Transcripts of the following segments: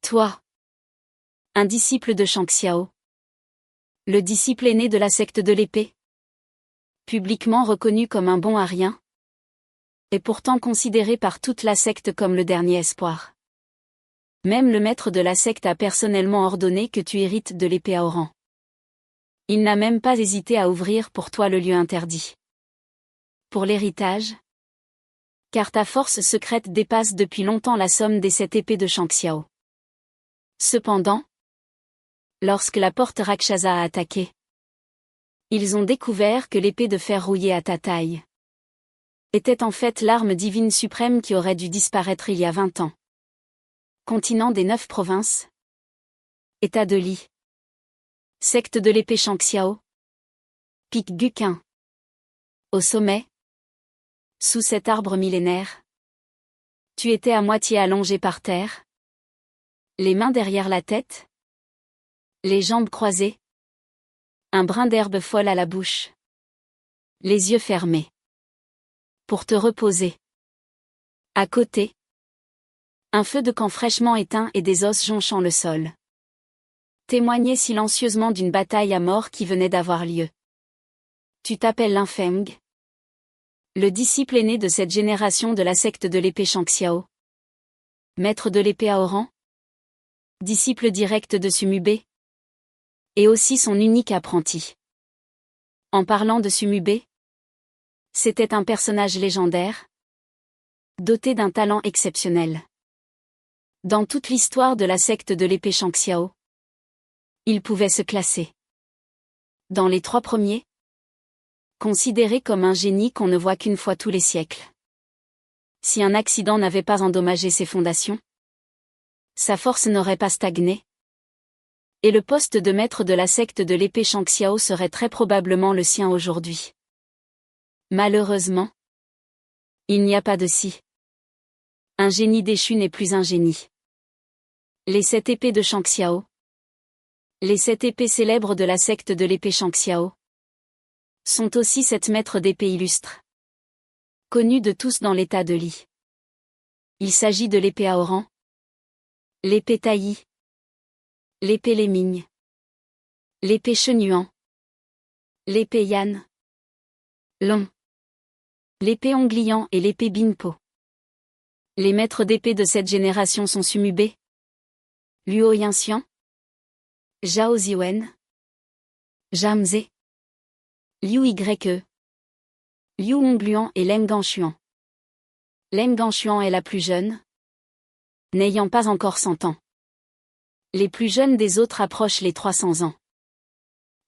Toi. Un disciple de Shang Xiao. Le disciple aîné de la secte de l'épée. Publiquement reconnu comme un bon à rien. Et pourtant considéré par toute la secte comme le dernier espoir. Même le maître de la secte a personnellement ordonné que tu hérites de l'épée à Oran. Il n'a même pas hésité à ouvrir pour toi le lieu interdit. Pour l'héritage. Car ta force secrète dépasse depuis longtemps la somme des 7 épées de Shang Xiao. Cependant, lorsque la porte Rakshasa a attaqué, ils ont découvert que l'épée de fer rouillée à ta taille était en fait l'arme divine suprême qui aurait dû disparaître il y a 20 ans. Continent des 9 provinces. État de Li. Secte de l'épée Shang Xiao. Pic Guqin. Au sommet. Sous cet arbre millénaire. Tu étais à moitié allongé par terre. Les mains derrière la tête. Les jambes croisées. Un brin d'herbe folle à la bouche. Les yeux fermés. Pour te reposer. À côté. Un feu de camp fraîchement éteint et des os jonchant le sol. Témoignait silencieusement d'une bataille à mort qui venait d'avoir lieu. Tu t'appelles Lin Feng. Le disciple aîné de cette génération de la secte de l'épée Shang Xiao. Maître de l'épée à Oran. Disciple direct de Sumubé. Et aussi son unique apprenti. En parlant de Sumubé, c'était un personnage légendaire, doté d'un talent exceptionnel. Dans toute l'histoire de la secte de l'épée Shang Xiao, il pouvait se classer dans les 3 premiers, considéré comme un génie qu'on ne voit qu'une fois tous les siècles. Si un accident n'avait pas endommagé ses fondations, sa force n'aurait pas stagné. Et le poste de maître de la secte de l'épée Shang Xiao serait très probablement le sien aujourd'hui. Malheureusement, il n'y a pas de si. Un génie déchu n'est plus un génie. Les 7 épées de Shang Xiao. Les 7 épées célèbres de la secte de l'épée Shang Xiao sont aussi 7 maîtres d'épée illustres, connus de tous dans l'état de Li. Il s'agit de l'épée à Oran, l'épée Taillis, l'épée Lémigne, l'épée Shenyuan, l'épée Yan, Long, l'épée Onglian et l'épée Binpo. Les maîtres d'épée de cette génération sont Sumubé, Luo Yinxian, Zhao Ziwen, Jamze, Liu Ye, Liu Hongluan et Leng Ganshuan. Leng Ganshuan est la plus jeune, n'ayant pas encore 100 ans. Les plus jeunes des autres approchent les 300 ans.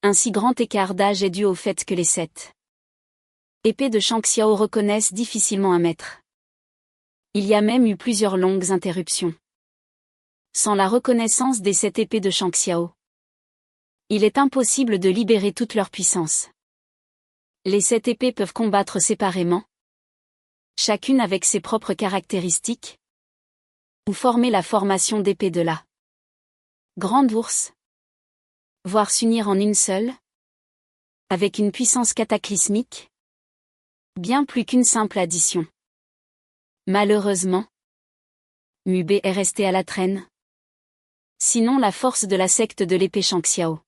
Un si grand écart d'âge est dû au fait que les 7 épées de Shang Xiao reconnaissent difficilement un maître. Il y a même eu plusieurs longues interruptions. Sans la reconnaissance des 7 épées de Shang Xiao, il est impossible de libérer toute leur puissance. Les 7 épées peuvent combattre séparément, chacune avec ses propres caractéristiques, ou former la formation d'épée de la grande ours, voire s'unir en une seule, avec une puissance cataclysmique, bien plus qu'une simple addition. Malheureusement, Mubé est resté à la traîne. Sinon la force de la secte de l'épée Shang Xiao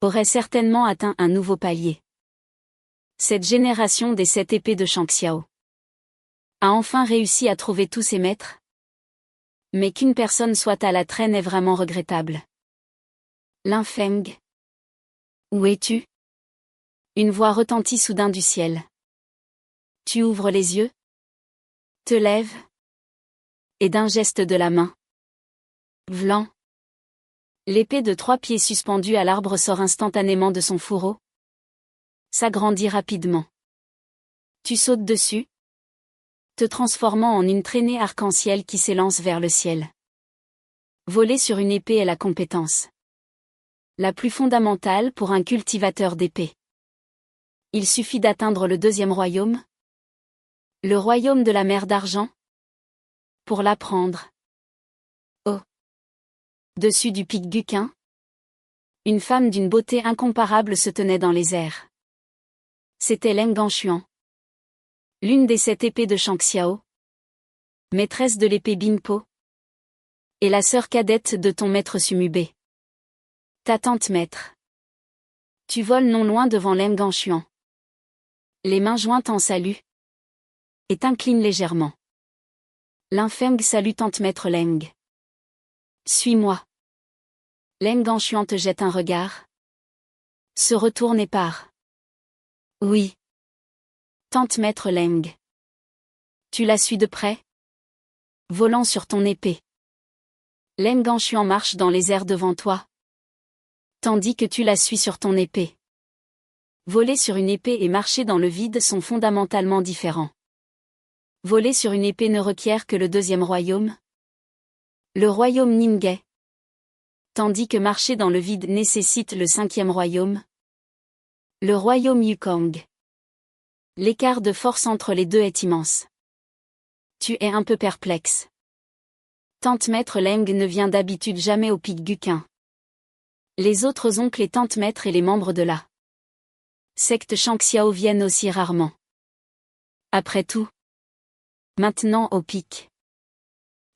aurait certainement atteint un nouveau palier. Cette génération des 7 épées de Shang Xiao a enfin réussi à trouver tous ses maîtres. Mais qu'une personne soit à la traîne est vraiment regrettable. Lin Feng. Où es-tu? Une voix retentit soudain du ciel. Tu ouvres les yeux, te lèves, et d'un geste de la main. Vlan. L'épée de 3 pieds suspendue à l'arbre sort instantanément de son fourreau. S'agrandit rapidement. Tu sautes dessus, te transformant en une traînée arc-en-ciel qui s'élance vers le ciel. Voler sur une épée est la compétence la plus fondamentale pour un cultivateur d'épée. Il suffit d'atteindre le 2e royaume, le royaume de la mer d'argent, pour l'apprendre. Dessus du pic Guqin, une femme d'une beauté incomparable se tenait dans les airs. C'était Leng Ganshuan, l'une des 7 épées de Shang Xiao, maîtresse de l'épée Binpo, Et la sœur cadette de ton maître Sumubé. Ta tante maître. Tu voles non loin devant Leng en chuant. Les mains jointes en salut. Et t'incline légèrement. L'infeng salue tante maître Leng. Suis-moi. Leng en chuant te jette un regard. Se retourne et part. Oui. Tante maître Leng. Tu la suis de près? Volant sur ton épée. Leng en chuant marche dans les airs devant toi. Tandis que tu la suis sur ton épée. Voler sur une épée et marcher dans le vide sont fondamentalement différents. Voler sur une épée ne requiert que le deuxième royaume. Le royaume Ningay. Tandis que marcher dans le vide nécessite le cinquième royaume. Le royaume Yukong. L'écart de force entre les deux est immense. Tu es un peu perplexe. Tante maître Leng ne vient d'habitude jamais au pic Guqin. Les autres oncles et tantes maîtres et les membres de la secte Shangxiao viennent aussi rarement. Après tout. Maintenant au pic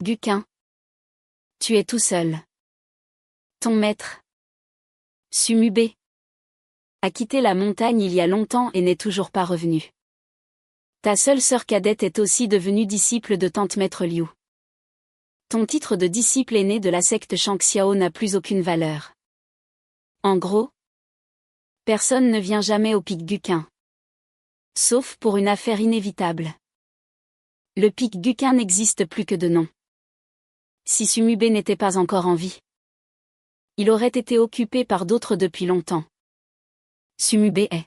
Guqin. Tu es tout seul. Ton maître Sumubé a quitté la montagne il y a longtemps et n'est toujours pas revenu. Ta seule sœur cadette est aussi devenue disciple de tante maître Liu. Ton titre de disciple aîné de la secte Shangxiao n'a plus aucune valeur. En gros, personne ne vient jamais au pic Guqin. Sauf pour une affaire inévitable. Le pic Guqin n'existe plus que de nom. Si Sumubé n'était pas encore en vie, il aurait été occupé par d'autres depuis longtemps. Sumubé est,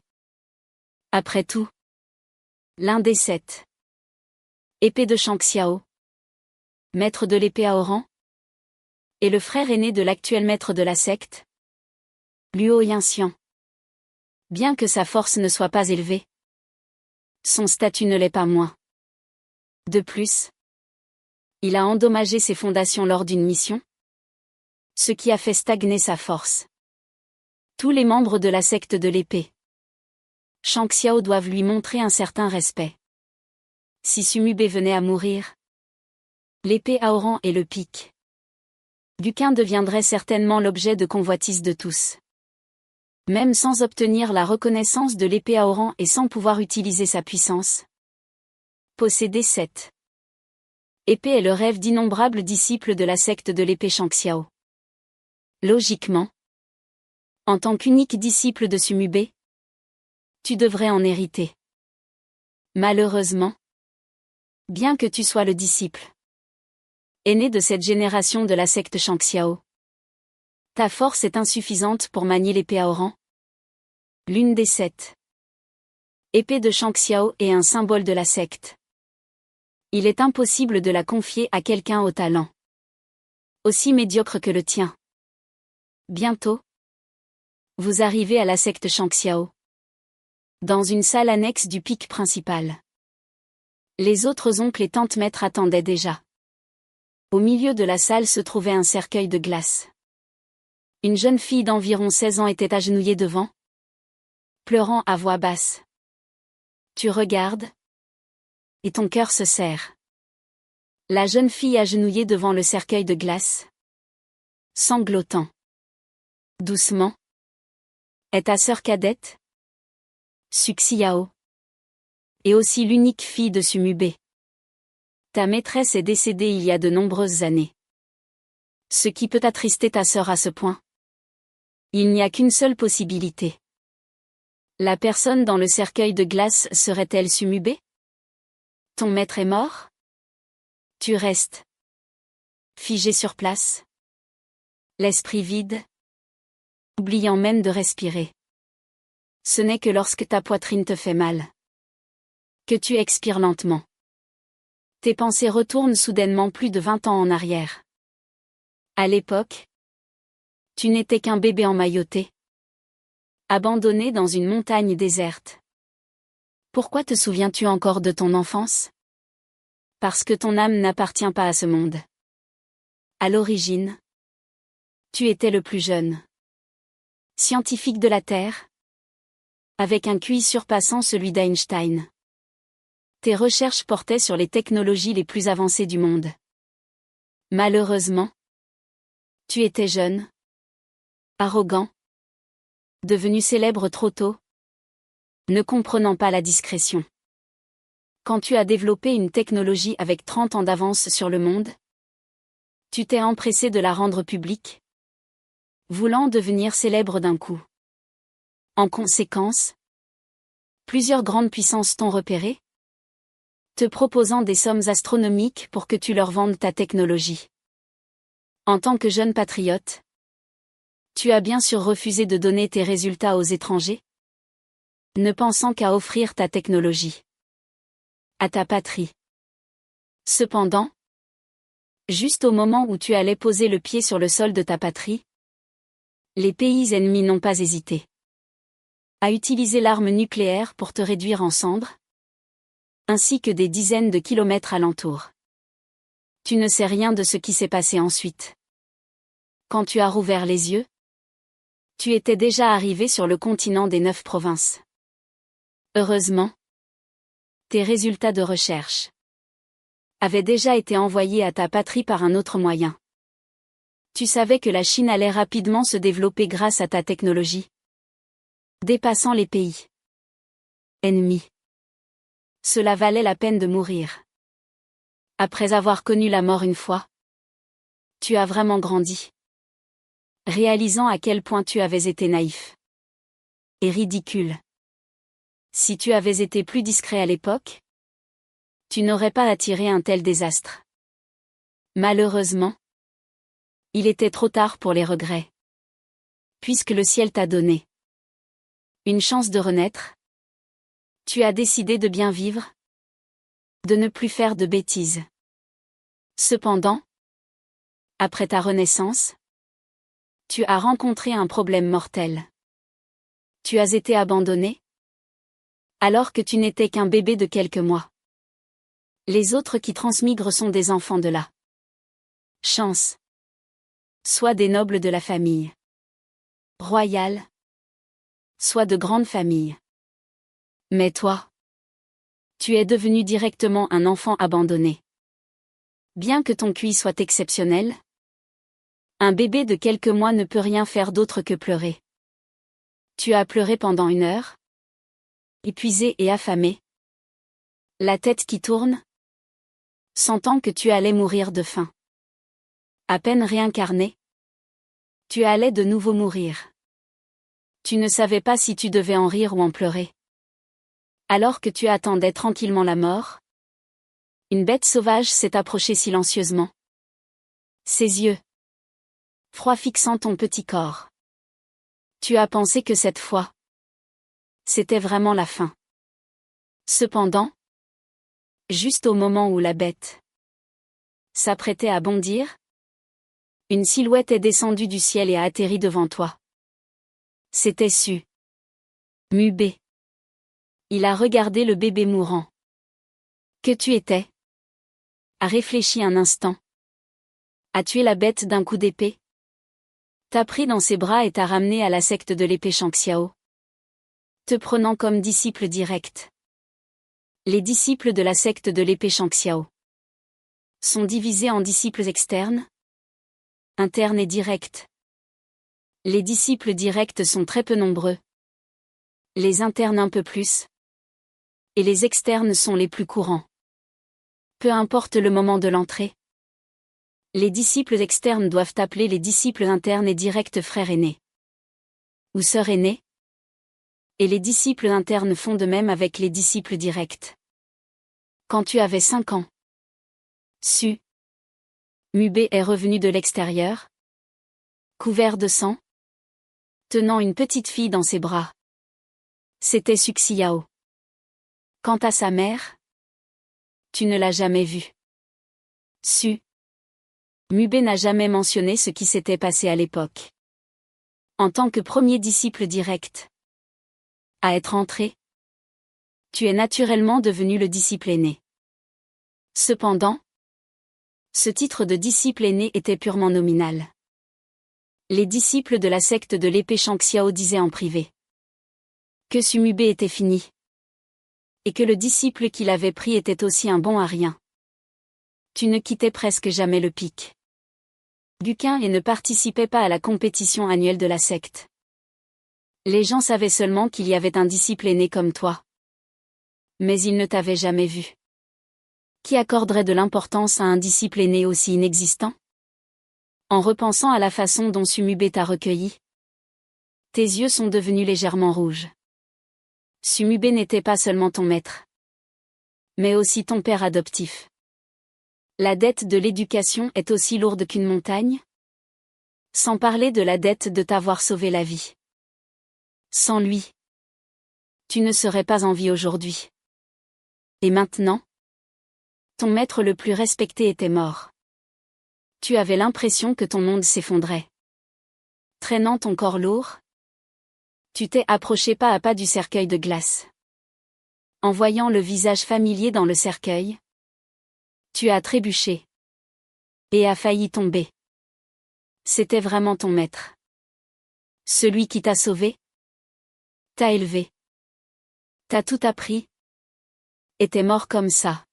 après tout, l'un des 7 épées de Shangxiao, maître de l'épée à Oran, et le frère aîné de l'actuel maître de la secte, Luo Yinxian. Bien que sa force ne soit pas élevée, son statut ne l'est pas moins. De plus, il a endommagé ses fondations lors d'une mission, ce qui a fait stagner sa force. Tous les membres de la secte de l'épée Shangxiao doivent lui montrer un certain respect. Si Sumubé venait à mourir, l'épée à Oran et le pic Guqin deviendraient certainement l'objet de convoitise de tous. Même sans obtenir la reconnaissance de l'épée à Oran et sans pouvoir utiliser sa puissance. Posséder 7 épées est le rêve d'innombrables disciples de la secte de l'épée Shangxiao. Logiquement, en tant qu'unique disciple de Sumubé, tu devrais en hériter. Malheureusement, bien que tu sois le disciple aîné de cette génération de la secte Shangxiao, ta force est insuffisante pour manier l'épée à Oran. L'une des 7 épées de Shangxiao est un symbole de la secte. Il est impossible de la confier à quelqu'un au talent aussi médiocre que le tien. Bientôt, vous arrivez à la secte Shangxiao, dans une salle annexe du pic principal. Les autres oncles et tantes maîtres attendaient déjà. Au milieu de la salle se trouvait un cercueil de glace. Une jeune fille d'environ 16 ans était agenouillée devant, pleurant à voix basse. Tu regardes, et ton cœur se serre. La jeune fille agenouillée devant le cercueil de glace, sanglotant. Doucement. Est ta sœur cadette? Suxiao. Et aussi l'unique fille de Sumubé. Ta maîtresse est décédée il y a de nombreuses années. Ce qui peut attrister ta sœur à ce point. Il n'y a qu'une seule possibilité. La personne dans le cercueil de glace serait-elle Sumubé? Ton maître est mort? Tu restes figé sur place, l'esprit vide, oubliant même de respirer. Ce n'est que lorsque ta poitrine te fait mal que tu expires lentement. Tes pensées retournent soudainement plus de 20 ans en arrière. À l'époque, tu n'étais qu'un bébé emmailloté, abandonné dans une montagne déserte. Pourquoi te souviens-tu encore de ton enfance? Parce que ton âme n'appartient pas à ce monde. À l'origine, tu étais le plus jeune scientifique de la Terre, avec un QI surpassant celui d'Einstein. Tes recherches portaient sur les technologies les plus avancées du monde. Malheureusement, Tu étais jeune, arrogant, devenu célèbre trop tôt, ne comprenant pas la discrétion. Quand tu as développé une technologie avec 30 ans d'avance sur le monde, tu t'es empressé de la rendre publique, voulant devenir célèbre d'un coup. En conséquence, plusieurs grandes puissances t'ont repéré, te proposant des sommes astronomiques pour que tu leur vendes ta technologie. En tant que jeune patriote, tu as bien sûr refusé de donner tes résultats aux étrangers, ne pensant qu'à offrir ta technologie à ta patrie. Cependant, juste au moment où tu allais poser le pied sur le sol de ta patrie, les pays ennemis n'ont pas hésité à utiliser l'arme nucléaire pour te réduire en cendres, ainsi que des dizaines de kilomètres alentour. Tu ne sais rien de ce qui s'est passé ensuite. Quand tu as rouvert les yeux, tu étais déjà arrivé sur le continent des 9 provinces. Heureusement, tes résultats de recherche avaient déjà été envoyés à ta patrie par un autre moyen. Tu savais que la Chine allait rapidement se développer grâce à ta technologie, dépassant les pays ennemis. Cela valait la peine de mourir. Après avoir connu la mort une fois, tu as vraiment grandi, réalisant à quel point tu avais été naïf et ridicule. Si tu avais été plus discret à l'époque, tu n'aurais pas attiré un tel désastre. Malheureusement, il était trop tard pour les regrets. Puisque le ciel t'a donné une chance de renaître, tu as décidé de bien vivre, de ne plus faire de bêtises. Cependant, après ta renaissance, tu as rencontré un problème mortel. Tu as été abandonné, alors que tu n'étais qu'un bébé de quelques mois. Les autres qui transmigrent sont des enfants de la chance, soit des nobles de la famille royale, soit de grandes familles. Mais toi, tu es devenu directement un enfant abandonné. Bien que ton QI soit exceptionnel, un bébé de quelques mois ne peut rien faire d'autre que pleurer. Tu as pleuré pendant 1 heure, épuisé et affamé, la tête qui tourne, sentant que tu allais mourir de faim. À peine réincarné, tu allais de nouveau mourir. Tu ne savais pas si tu devais en rire ou en pleurer. Alors que tu attendais tranquillement la mort, une bête sauvage s'est approchée silencieusement. Ses yeux froids fixant ton petit corps. Tu as pensé que cette fois, c'était vraiment la fin. Cependant, juste au moment où la bête s'apprêtait à bondir, une silhouette est descendue du ciel et a atterri devant toi. C'était Su Mubé. Il a regardé le bébé mourant. Que tu étais? A réfléchi un instant. A tué la bête d'un coup d'épée? T'a pris dans ses bras et t'a ramené à la secte de l'épée Shangxiao, te prenant comme disciple direct. Les disciples de la secte de l'épée Shangxiao sont divisés en disciples externes, internes et directs. Les disciples directs sont très peu nombreux, les internes un peu plus, et les externes sont les plus courants. Peu importe le moment de l'entrée, les disciples externes doivent appeler les disciples internes et directs frères aînés ou sœurs aînées, et les disciples internes font de même avec les disciples directs. Quand tu avais 5 ans, Su Mubé est revenu de l'extérieur, couvert de sang, tenant une petite fille dans ses bras. C'était Su Xiao. Quant à sa mère, tu ne l'as jamais vue. Su Mubé n'a jamais mentionné ce qui s'était passé à l'époque. En tant que premier disciple direct à être entré, tu es naturellement devenu le disciple aîné. Cependant, ce titre de disciple aîné était purement nominal. Les disciples de la secte de l'épée Shangxiao disaient en privé que Su Mubé était fini, et que le disciple qu'il avait pris était aussi un bon à rien. Tu ne quittais presque jamais le pic. Guquin et ne participait pas à la compétition annuelle de la secte. Les gens savaient seulement qu'il y avait un disciple aîné comme toi. Mais ils ne t'avaient jamais vu. Qui accorderait de l'importance à un disciple aîné aussi inexistant? En repensant à la façon dont Sumubé t'a recueilli, tes yeux sont devenus légèrement rouges. Sumubé n'était pas seulement ton maître, mais aussi ton père adoptif. La dette de l'éducation est aussi lourde qu'une montagne? Sans parler de la dette de t'avoir sauvé la vie. Sans lui, tu ne serais pas en vie aujourd'hui. Et maintenant? Ton maître le plus respecté était mort. Tu avais l'impression que ton monde s'effondrait. Traînant ton corps lourd, tu t'es approché pas à pas du cercueil de glace. En voyant le visage familier dans le cercueil, tu as trébuché. Et as failli tomber. C'était vraiment ton maître. Celui qui t'a sauvé, t'a élevé, t'a tout appris, était mort comme ça.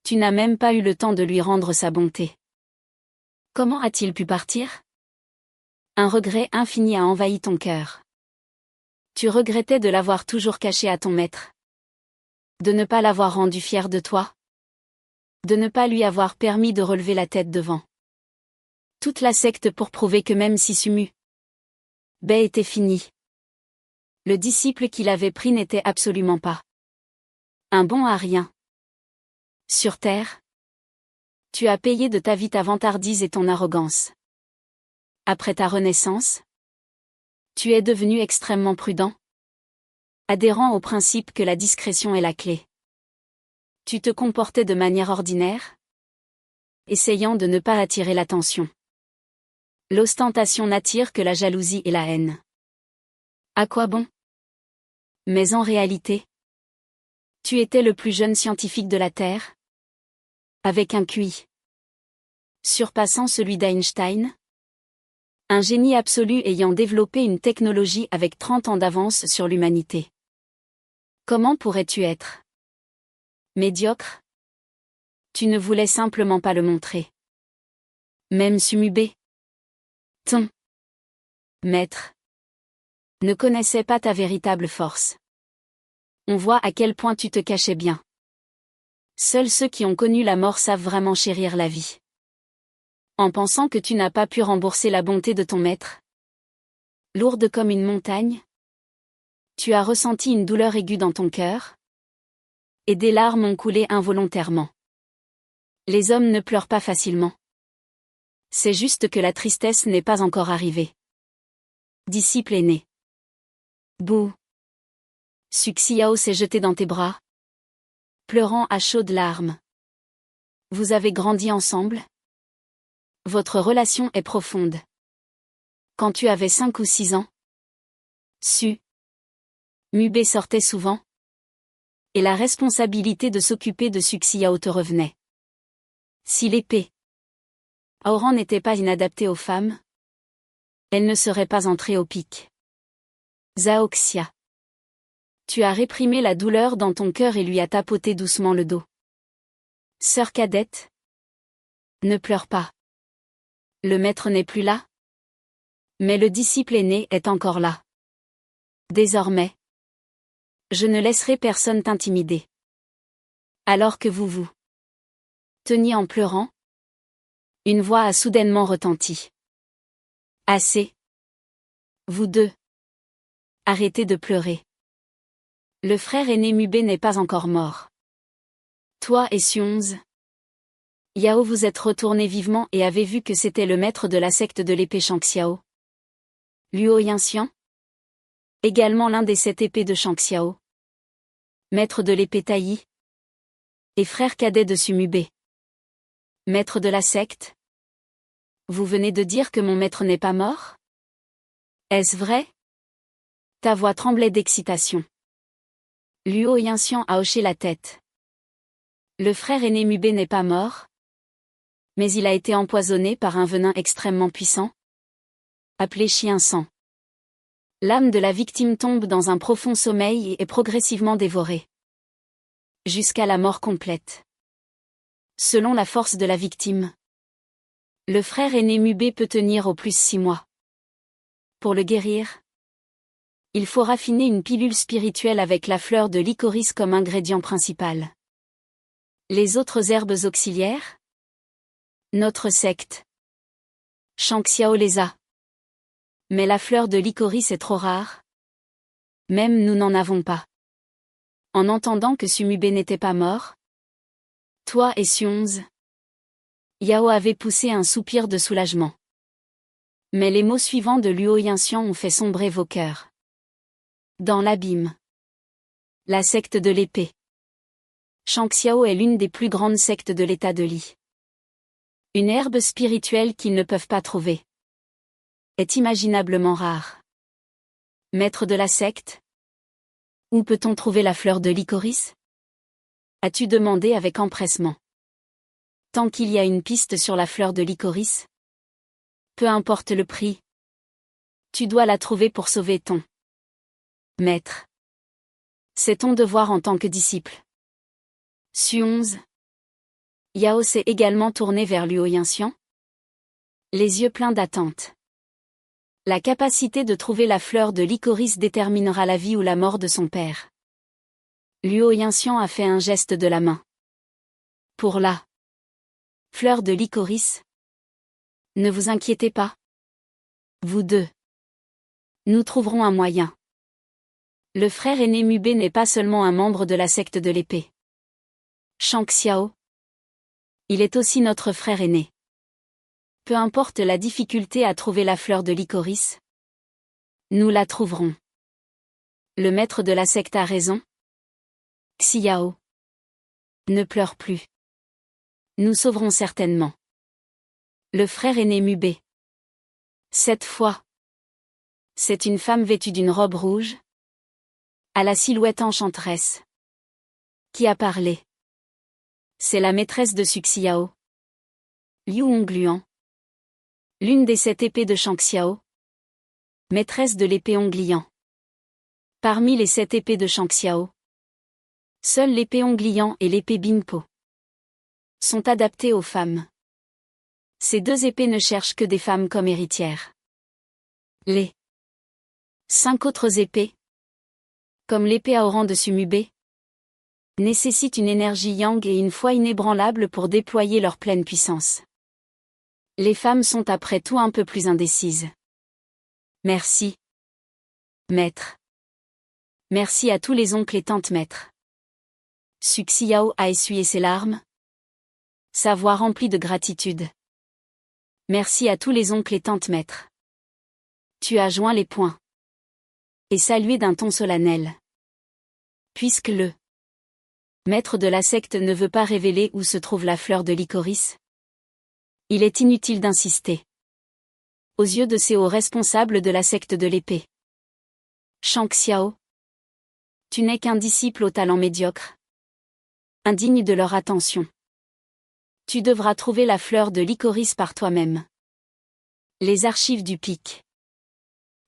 Tu n'as même pas eu le temps de lui rendre sa bonté. Comment a-t-il pu partir? Un regret infini a envahi ton cœur. Tu regrettais de l'avoir toujours caché à ton maître. De ne pas l'avoir rendu fier de toi. De ne pas lui avoir permis de relever la tête devant toute la secte pour prouver que même si Sumubé était fini, le disciple qu'il avait pris n'était absolument pas un bon à rien. Sur terre, tu as payé de ta vie ta vantardise et ton arrogance. Après ta renaissance, tu es devenu extrêmement prudent, adhérant au principe que la discrétion est la clé. Tu te comportais de manière ordinaire, essayant de ne pas attirer l'attention. L'ostentation n'attire que la jalousie et la haine. À quoi bon? Mais en réalité, tu étais le plus jeune scientifique de la Terre, avec un QI surpassant celui d'Einstein, un génie absolu ayant développé une technologie avec 30 ans d'avance sur l'humanité. Comment pourrais-tu être médiocre? Tu ne voulais simplement pas le montrer. Même Sumubé, ton maître, ne connaissait pas ta véritable force. On voit à quel point tu te cachais bien. Seuls ceux qui ont connu la mort savent vraiment chérir la vie. En pensant que tu n'as pas pu rembourser la bonté de ton maître, lourde comme une montagne, tu as ressenti une douleur aiguë dans ton cœur, et des larmes ont coulé involontairement. Les hommes ne pleurent pas facilement. C'est juste que la tristesse n'est pas encore arrivée. Disciple aîné. Bouh. Suxiao s'est jeté dans tes bras, pleurant à chaudes larmes. Vous avez grandi ensemble? Votre relation est profonde. Quand tu avais 5 ou 6 ans, Sumubé sortait souvent, et la responsabilité de s'occuper de Suxiao te revenait. Si l'épée Aoran n'était pas inadaptée aux femmes, elle ne serait pas entrée au pic. Zhaoxia. Tu as réprimé la douleur dans ton cœur et lui as tapoté doucement le dos. Sœur cadette, ne pleure pas. Le maître n'est plus là, mais le disciple aîné est encore là. Désormais, je ne laisserai personne t'intimider. Alors que vous teniez en pleurant, une voix a soudainement retenti. Assez. Vous deux. Arrêtez de pleurer. Le frère aîné Mubé n'est pas encore mort. Toi et Sionz, Yao vous êtes retournés vivement et avez vu que c'était le maître de la secte de l'épée Shangxiao. Luo Yinxian, également l'un des 7 épées de Shangxiao. Maître de l'épée taillis. Et frère cadet de Sumubé. Maître de la secte. Vous venez de dire que mon maître n'est pas mort? Est-ce vrai? Ta voix tremblait d'excitation. Luo Yinxian a hoché la tête. Le frère aîné Mubé n'est pas mort, mais il a été empoisonné par un venin extrêmement puissant, appelé chien sang. L'âme de la victime tombe dans un profond sommeil et est progressivement dévorée, jusqu'à la mort complète. Selon la force de la victime, Le frère aîné Mubé peut tenir au plus 6 mois. Pour le guérir, il faut raffiner une pilule spirituelle avec la fleur de licorice comme ingrédient principal. Les autres herbes auxiliaires? Notre secte Shangxiao les a. Mais la fleur de licorice est trop rare. Même nous n'en avons pas. En entendant que Sumubé n'était pas mort, toi et Sionz, Yao avait poussé un soupir de soulagement. Mais les mots suivants de Luo Yinxian ont fait sombrer vos cœurs. Dans l'abîme. La secte de l'épée. Shangxiao est l'une des plus grandes sectes de l'état de Li. Une herbe spirituelle qu'ils ne peuvent pas trouver. Est imaginablement rare. Maître de la secte? Où peut-on trouver la fleur de licorice? As-tu demandé avec empressement. Tant qu'il y a une piste sur la fleur de licorice, peu importe le prix, tu dois la trouver pour sauver ton maître. C'est ton devoir en tant que disciple. Sionz. Yao s'est également tourné vers Luo Yinxian, les yeux pleins d'attente. La capacité de trouver la fleur de licorice déterminera la vie ou la mort de son père. Luo Yinxian a fait un geste de la main. Pour la fleur de licorice. Ne vous inquiétez pas. Vous deux. Nous trouverons un moyen. Le frère aîné Mubé n'est pas seulement un membre de la secte de l'épée. Shangxiao. Il est aussi notre frère aîné. Peu importe la difficulté à trouver la fleur de licorice, nous la trouverons. Le maître de la secte a raison. Xiao. Ne pleure plus. Nous sauverons certainement. Le frère aîné Mubé. Cette fois. C'est une femme vêtue d'une robe rouge, à la silhouette enchanteresse, qui a parlé. C'est la maîtresse de Suxiao. Liu Hongluan. L'une des 7 épées de Shangxiao. Maîtresse de l'épée Honglian. Parmi les 7 épées de Shangxiao, seules l'épée Honglian et l'épée Binpo sont adaptées aux femmes. Ces 2 épées ne cherchent que des femmes comme héritières. Les 5 autres épées, comme l'épée à Aoran de Sumubé, nécessitent une énergie yang et une foi inébranlable pour déployer leur pleine puissance. Les femmes sont après tout un peu plus indécises. Merci. Maître. Merci à tous les oncles et tantes maîtres. Suxiao a essuyé ses larmes. Sa voix remplie de gratitude. Merci à tous les oncles et tantes maîtres. Tu as joint les poings. Et salué d'un ton solennel. Puisque le maître de la secte ne veut pas révéler où se trouve la fleur de licorice, il est inutile d'insister. Aux yeux de ces hauts responsables de la secte de l'épée. Shangxiao. Tu n'es qu'un disciple au talent médiocre. Indigne de leur attention. Tu devras trouver la fleur de licorice par toi-même. Les archives du pic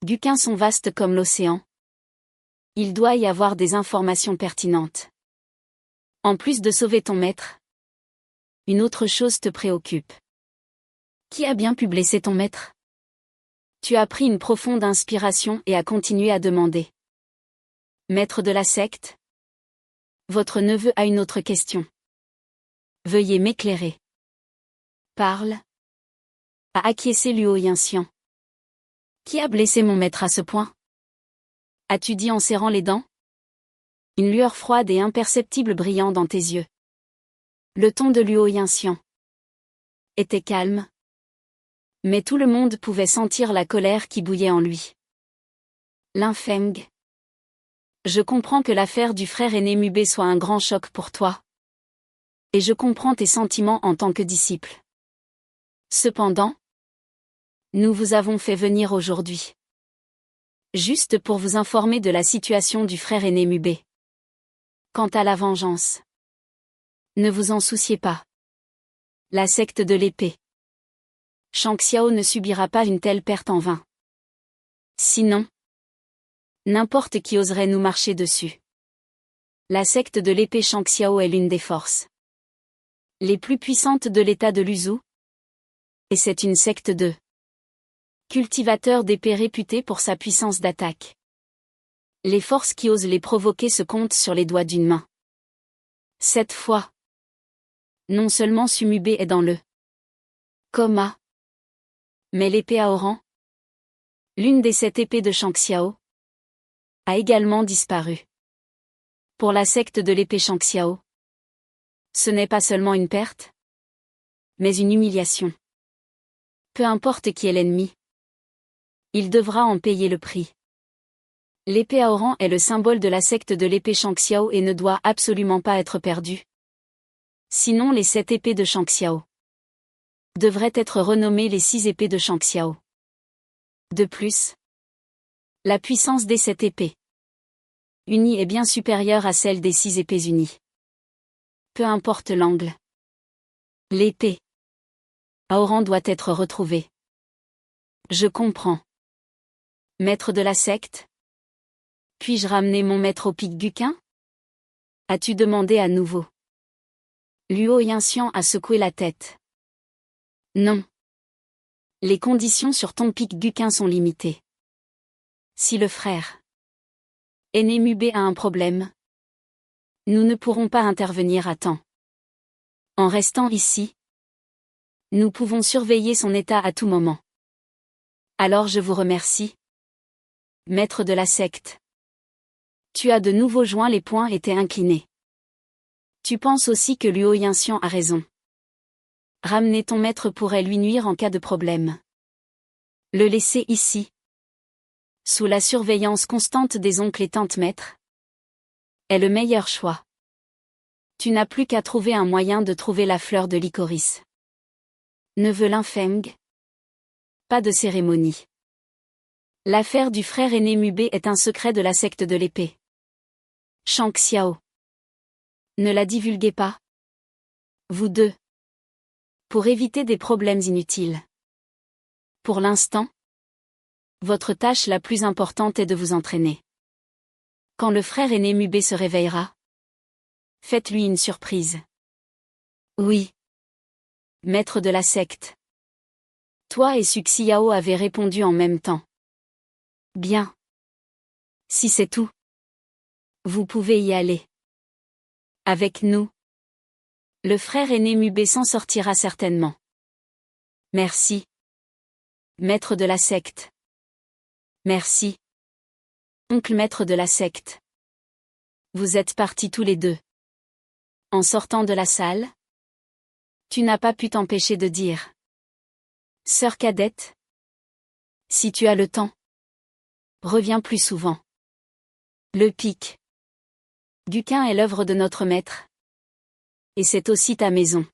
Guqin sont vastes comme l'océan. Il doit y avoir des informations pertinentes. En plus de sauver ton maître, une autre chose te préoccupe. Qui a bien pu blesser ton maître? Tu as pris une profonde inspiration et as continué à demander. Maître de la secte? Votre neveu a une autre question. Veuillez m'éclairer. Parle. A acquiescé Luo Yinxian. Qui a blessé mon maître à ce point? As-tu dit en serrant les dents? Une lueur froide et imperceptible brillant dans tes yeux. Le ton de Luo Yinxian était calme. Mais tout le monde pouvait sentir la colère qui bouillait en lui. Linfeng. Je comprends que l'affaire du frère aîné Mubé soit un grand choc pour toi. Et je comprends tes sentiments en tant que disciple. Cependant, nous vous avons fait venir aujourd'hui. Juste pour vous informer de la situation du frère aîné Mubé. Quant à la vengeance, ne vous en souciez pas. La secte de l'épée. Shangxiao ne subira pas une telle perte en vain. Sinon, n'importe qui oserait nous marcher dessus. La secte de l'épée Shangxiao est l'une des forces les plus puissantes de l'état de Luzhou. Et c'est une secte de cultivateurs d'épées réputés pour sa puissance d'attaque. Les forces qui osent les provoquer se comptent sur les doigts d'une main. Cette fois, non seulement Sumube est dans le coma, mais l'épée Aoran, l'une des 7 épées de Shangxiao, a également disparu. Pour la secte de l'épée Shangxiao, ce n'est pas seulement une perte, mais une humiliation. Peu importe qui est l'ennemi, il devra en payer le prix. L'épée Aoran est le symbole de la secte de l'épée Shangxiao et ne doit absolument pas être perdue. Sinon les 7 épées de Shangxiao devraient être renommées les 6 épées de Shangxiao. De plus, la puissance des 7 épées unies est bien supérieure à celle des 6 épées unies. Peu importe l'angle, l'épée Aoran doit être retrouvée. Je comprends. Maître de la secte? Puis-je ramener mon maître au pic Guqin? As-tu demandé à nouveau? Luo Yinxian a secoué la tête. Non. Les conditions sur ton pic Guqin sont limitées. Si le frère aîné Mube a un problème, nous ne pourrons pas intervenir à temps. En restant ici, nous pouvons surveiller son état à tout moment. Alors je vous remercie. Maître de la secte. Tu as de nouveau joint les poings et t'es incliné. Tu penses aussi que Luo Yinxian a raison. Ramener ton maître pourrait lui nuire en cas de problème. Le laisser ici, sous la surveillance constante des oncles et tantes maîtres, est le meilleur choix. Tu n'as plus qu'à trouver un moyen de trouver la fleur de Licorice. Neveu Linfeng. Pas de cérémonie. L'affaire du frère aîné Mube est un secret de la secte de l'épée Shangxiao. Ne la divulguez pas. Vous deux. Pour éviter des problèmes inutiles. Pour l'instant, votre tâche la plus importante est de vous entraîner. Quand le frère aîné Mube se réveillera, faites-lui une surprise. Oui. Maître de la secte. Toi et Suxiao avez répondu en même temps. Bien. Si c'est tout, vous pouvez y aller. Avec nous. Le frère aîné Mube s'en sortira certainement. Merci. Maître de la secte. Merci. Oncle maître de la secte. Vous êtes partis tous les deux. En sortant de la salle, tu n'as pas pu t'empêcher de dire. Sœur cadette. Si tu as le temps, reviens plus souvent. Le pic Guqin est l'œuvre de notre maître. Et c'est aussi ta maison.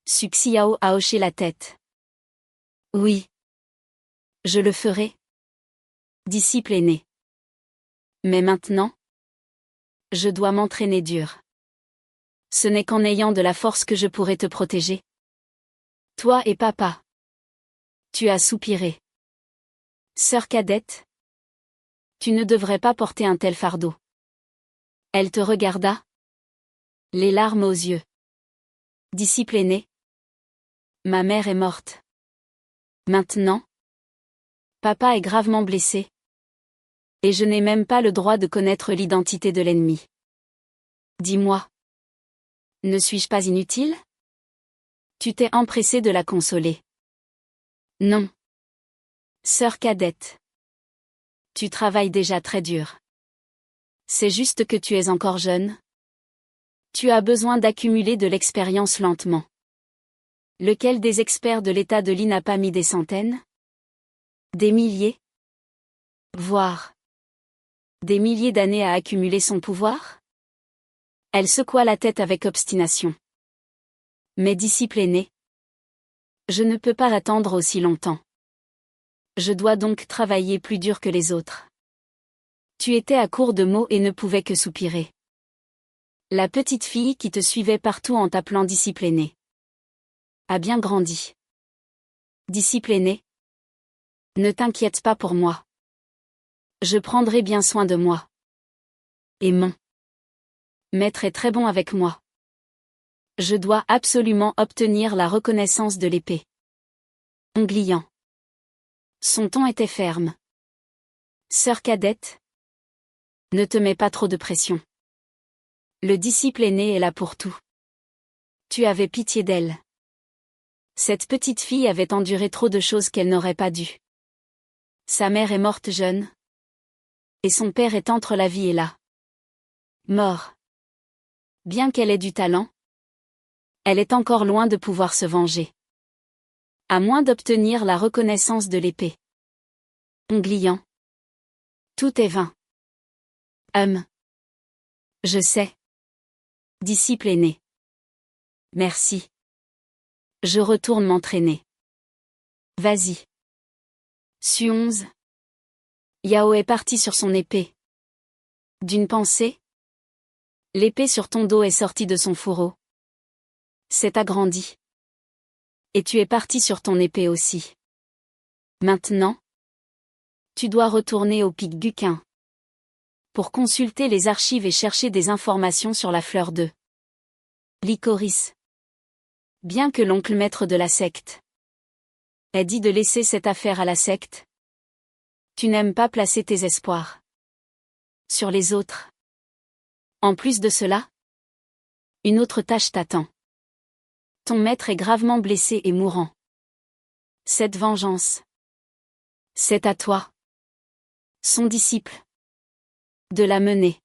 Suxiao a hoché la tête. Oui. Je le ferai. Disciple aîné. Mais maintenant, je dois m'entraîner dur. Ce n'est qu'en ayant de la force que je pourrai te protéger. Toi et papa. Tu as soupiré. Sœur cadette. Tu ne devrais pas porter un tel fardeau. Elle te regarda. Les larmes aux yeux. Disciple aîné. Ma mère est morte. Maintenant, papa est gravement blessé. Et je n'ai même pas le droit de connaître l'identité de l'ennemi. Dis-moi. Ne suis-je pas inutile? Tu t'es empressé de la consoler. Non. Sœur cadette. Tu travailles déjà très dur. C'est juste que tu es encore jeune. Tu as besoin d'accumuler de l'expérience lentement. Lequel des experts de l'état de Li n'a pas mis des centaines? Des milliers? Voire des milliers d'années à accumuler son pouvoir? Elle secoua la tête avec obstination. Mais disciple aîné. Je ne peux pas attendre aussi longtemps. Je dois donc travailler plus dur que les autres. Tu étais à court de mots et ne pouvais que soupirer. La petite fille qui te suivait partout en t'appelant disciple aîné a bien grandi. Disciple aîné. Ne t'inquiète pas pour moi. Je prendrai bien soin de moi. Et mon maître est très bon avec moi. Je dois absolument obtenir la reconnaissance de l'épée Ongliant. Son ton était ferme. Sœur cadette, ne te mets pas trop de pression. Le disciple aîné est là pour tout. Tu avais pitié d'elle. Cette petite fille avait enduré trop de choses qu'elle n'aurait pas dû. Sa mère est morte jeune. Et son père est entre la vie et la mort. Bien qu'elle ait du talent, elle est encore loin de pouvoir se venger. À moins d'obtenir la reconnaissance de l'épée. Ongliant. Tout est vain. Je sais. Disciple aîné. Merci. Je retourne m'entraîner. Vas-y. Su11. Yao est parti sur son épée. D'une pensée. L'épée sur ton dos est sortie de son fourreau. S'est agrandie. Et tu es parti sur ton épée aussi. Maintenant, tu dois retourner au pic Guquin pour consulter les archives et chercher des informations sur la fleur de Licorice. Bien que l'oncle maître de la secte ait dit de laisser cette affaire à la secte, tu n'aimes pas placer tes espoirs sur les autres. En plus de cela, une autre tâche t'attend. Ton maître est gravement blessé et mourant. Cette vengeance, c'est à toi, son disciple, de la mener.